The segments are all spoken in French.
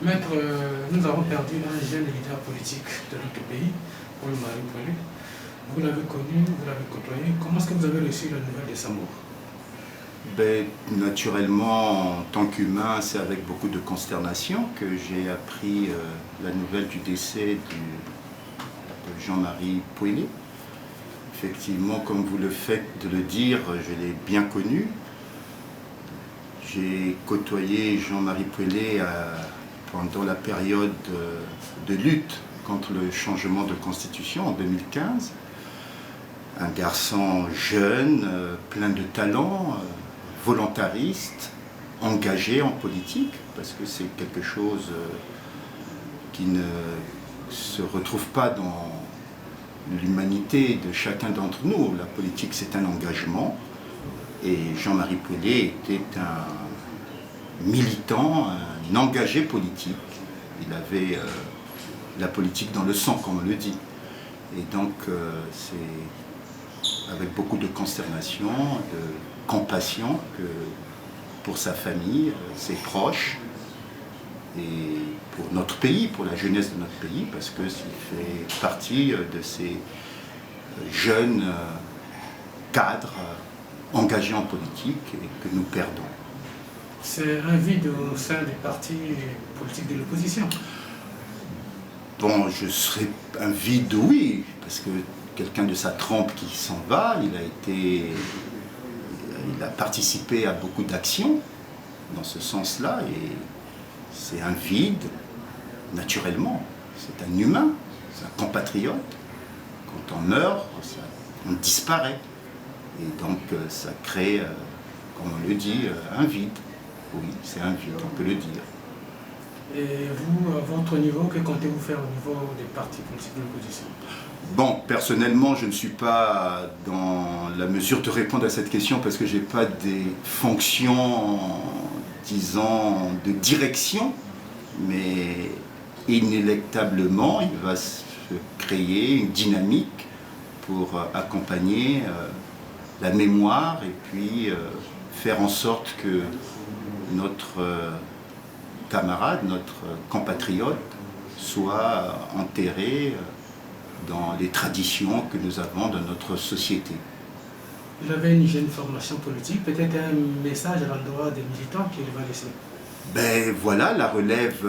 Maître, nous avons perdu un jeune leader politique de notre pays, Paul-Marie Poilé. Vous l'avez connu, vous l'avez côtoyé. Comment est-ce que vous avez reçu la nouvelle de sa mort? Ben, naturellement, en tant qu'humain, c'est avec beaucoup de consternation que j'ai appris la nouvelle du décès de Jean-Marie Poilé. Effectivement, comme vous le faites de le dire, je l'ai bien connu. J'ai côtoyé Jean-Marie Poilé pendant la période de lutte contre le changement de constitution en 2015. Un garçon jeune, plein de talent, volontariste, engagé en politique, parce que c'est quelque chose qui ne se retrouve pas dans l'humanité de chacun d'entre nous. La politique, c'est un engagement. Et Jean-Marie Poilé était un militant, un engagé politique. Il avait la politique dans le sang, comme on le dit. Et donc, c'est avec beaucoup de consternation, de compassion que pour sa famille, ses proches, et pour notre pays, pour la jeunesse de notre pays, parce qu'il fait partie de ces jeunes cadres engagés en politique et que nous perdons. C'est un vide au sein des partis politiques de l'opposition. Bon, je serais un vide, oui, parce que quelqu'un de sa trempe qui s'en va, il a participé à beaucoup d'actions dans ce sens-là, et c'est un vide, naturellement. C'est un humain, c'est un compatriote. Quand on meurt, on disparaît. Et donc ça crée, comme on le dit, un vide. Oui, c'est un vide, on peut le dire. Et vous, à votre niveau, que comptez-vous faire au niveau des partis politiques de l'opposition? Bon, personnellement, je ne suis pas dans la mesure de répondre à cette question parce que je n'ai pas des fonctions, disons, de direction, mais inéluctablement, il va se créer une dynamique pour accompagner la mémoire et puis faire en sorte que notre camarade, notre compatriote soit enterré dans les traditions que nous avons dans notre société. Vous avez une jeune formation politique, peut-être un message à l'endroit des militants qu'il va laisser? Ben voilà, la relève,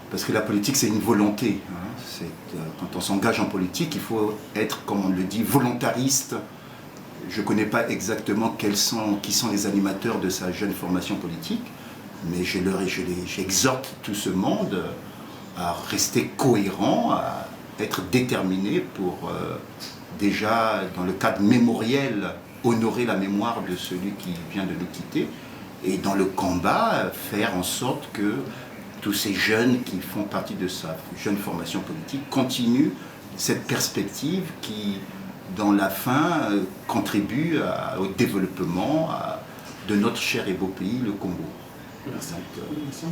parce que la politique c'est une volonté. Hein, quand on s'engage en politique, il faut être, comme on le dit, volontariste. Je ne connais pas exactement qui sont les animateurs de sa jeune formation politique, mais j'exhorte tout ce monde à rester cohérent, à être déterminé pour déjà, dans le cadre mémoriel, honorer la mémoire de celui qui vient de nous quitter, et dans le combat, faire en sorte que tous ces jeunes qui font partie de sa jeune formation politique continuent cette perspective qui, dans la fin, contribue au développement de notre cher et beau pays, le Congo. Merci. Donc, Merci.